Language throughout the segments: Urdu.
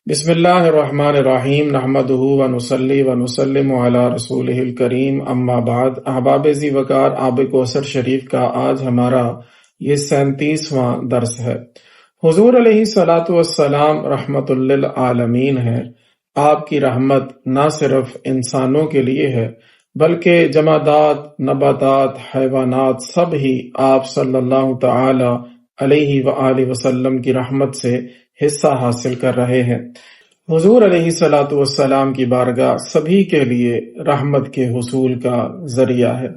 بسم اللہ الرحمن الرحیم نحمدہ ونصلی ونسلم علی رسولہ الکریم اما بعد۔ احباب ذی وقار، آب کوثر شریف کا آج ہمارا یہ 37واں درس ہے۔ حضور علیہ الصلوۃ والسلام رحمت للعالمین ہے۔ آپ کی رحمت نہ صرف انسانوں کے لیے ہے بلکہ جمادات، نباتات، حیوانات سب ہی آپ صلی اللہ تعالی علیہ وآلہ وسلم کی رحمت سے حصہ حاصل کر رہے ہیں۔ حضور علیہ الصلوۃ والسلام کی بارگاہ سبھی کے لیے رحمت کے حصول کا ذریعہ ہے۔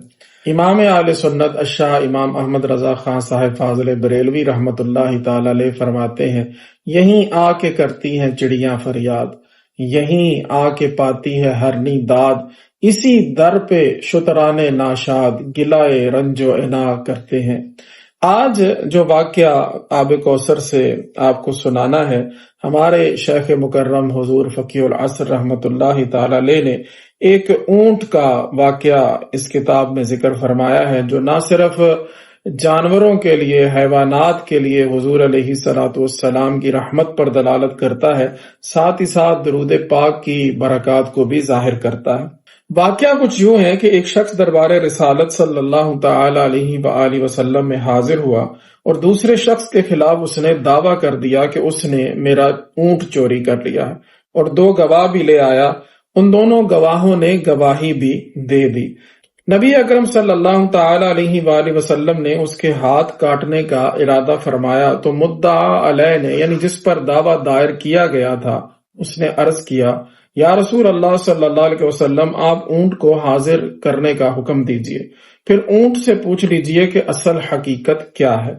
امام اہل سنت الشاہ امام احمد رضا خان صاحب فاضل بریلوی رحمت اللہ تعالی علیہ فرماتے ہیں، یہیں آ کے کرتی ہیں چڑیاں فریاد، یہیں آ کے پاتی ہے ہرنی داد، اسی در پہ شتران ناشاد گلائے رنج و عنا کرتے ہیں۔ آج جو واقعہ آب کوثر سے آپ کو سنانا ہے، ہمارے شیخ مکرم حضور فقیہ العصر رحمت اللہ تعالی علیہ نے ایک اونٹ کا واقعہ اس کتاب میں ذکر فرمایا ہے، جو نہ صرف جانوروں کے لیے، حیوانات کے لیے حضور علیہ الصلوۃ والسلام کی رحمت پر دلالت کرتا ہے، ساتھ ہی ساتھ درود پاک کی برکات کو بھی ظاہر کرتا ہے۔ واقعہ کچھ یوں ہے کہ ایک شخص دربار رسالت صلی اللہ تعالی علیہ وآلہ وسلم میں حاضر ہوا اور دوسرے شخص کے خلاف اس نے دعویٰ کر دیا کہ اس نے میرا اونٹ چوری کر لیا ہے، اور 2 گواہ بھی لے آیا۔ ان دونوں گواہوں نے گواہی بھی دے دی۔ نبی اکرم صلی اللہ تعالی علیہ وآلہ وسلم نے اس کے ہاتھ کاٹنے کا ارادہ فرمایا تو مدعا علیہ نے، یعنی جس پر دعویٰ دائر کیا گیا تھا، اس نے عرض کیا، یا رسول اللہ صلی اللہ علیہ وسلم، آپ اونٹ کو حاضر کرنے کا حکم دیجئے، پھر اونٹ سے پوچھ لیجئے کہ اصل حقیقت کیا ہے۔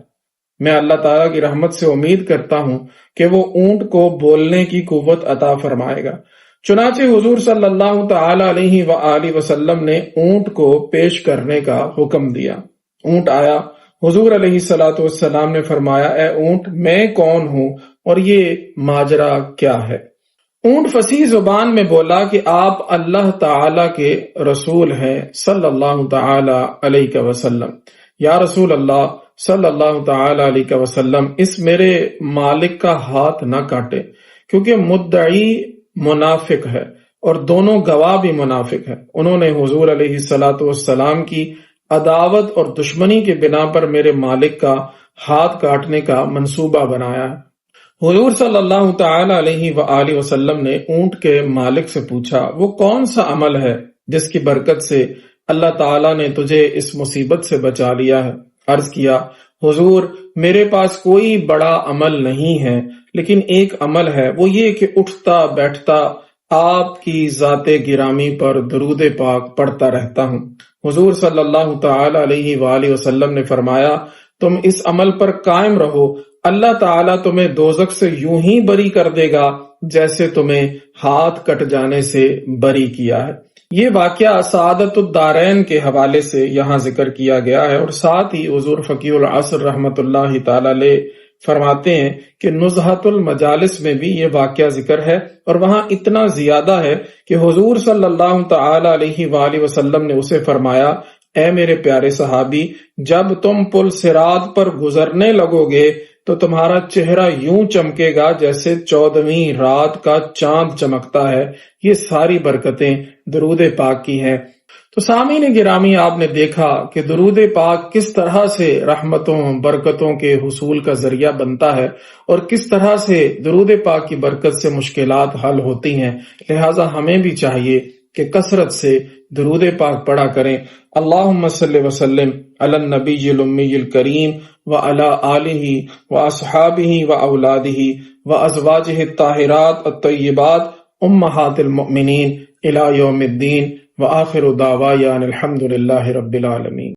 میں اللہ تعالیٰ کی رحمت سے امید کرتا ہوں کہ وہ اونٹ کو بولنے کی قوت عطا فرمائے گا۔ چنانچہ حضور صلی اللہ تعالی علیہ وآلہ وسلم نے اونٹ کو پیش کرنے کا حکم دیا۔ اونٹ آیا، حضور علیہ الصلوۃ والسلام نے فرمایا، اے اونٹ، میں کون ہوں اور یہ ماجرا کیا ہے؟ اونٹ فصیح زبان میں بولا کہ آپ اللہ تعالی کے رسول ہیں صلی اللہ تعالی علیہ وسلم۔ یا رسول اللہ صلی اللہ تعالی علیہ وسلم، اس میرے مالک کا ہاتھ نہ کاٹے، کیونکہ مدعی منافق ہے اور دونوں گواہ بھی منافق ہے۔ انہوں نے حضور علیہ الصلوۃ والسلام کی عداوت اور دشمنی کے بنا پر میرے مالک کا ہاتھ کاٹنے کا منصوبہ بنایا ہے۔ حضور صلی اللہ تعالی علیہ وآلہ وسلم نے اونٹ کے مالک سے پوچھا، وہ کون سا عمل ہے جس کی برکت سے اللہ تعالیٰ نے تجھے اس مصیبت سے بچا لیا ہے؟ عرض کیا، حضور، میرے پاس کوئی بڑا عمل نہیں ہے، لیکن ایک عمل ہے، وہ یہ کہ اٹھتا بیٹھتا آپ کی ذات گرامی پر درود پاک پڑھتا رہتا ہوں۔ حضور صلی اللہ تعالی علیہ وآلہ وسلم نے فرمایا، تم اس عمل پر قائم رہو، اللہ تعالیٰ تمہیں دوزخ سے یوں ہی بری کر دے گا جیسے تمہیں ہاتھ کٹ جانے سے بری کیا ہے۔ یہ واقعہ سعادت الدارین کے حوالے سے یہاں ذکر کیا گیا ہے، اور ساتھ ہی حضور فقیہ العصر رحمت اللہ تعالی علیہ فرماتے ہیں کہ نزہۃ المجالس میں بھی یہ واقعہ ذکر ہے، اور وہاں اتنا زیادہ ہے کہ حضور صلی اللہ تعالی علیہ وآلہ وسلم نے اسے فرمایا، اے میرے پیارے صحابی، جب تم پل صراط پر گزرنے لگو گے تو تمہارا چہرہ یوں چمکے گا جیسے 14ویں رات کا چاند چمکتا ہے۔ یہ ساری برکتیں درود پاک کی ہیں۔ تو سامعین گرامی، آپ نے دیکھا کہ درود پاک کس طرح سے رحمتوں برکتوں کے حصول کا ذریعہ بنتا ہے، اور کس طرح سے درود پاک کی برکت سے مشکلات حل ہوتی ہیں۔ لہٰذا ہمیں بھی چاہیے کہ کثرت سے درود پاک پڑھا کریں۔ اللہم صلی وسلم علی النبی الامی الکریم وعلی آلہ واصحابہ واولادہ وازواجہ الطاہرات الطیبات امہات المؤمنین الی یوم الدین، وآخر دعوانا الحمد للہ رب العالمین۔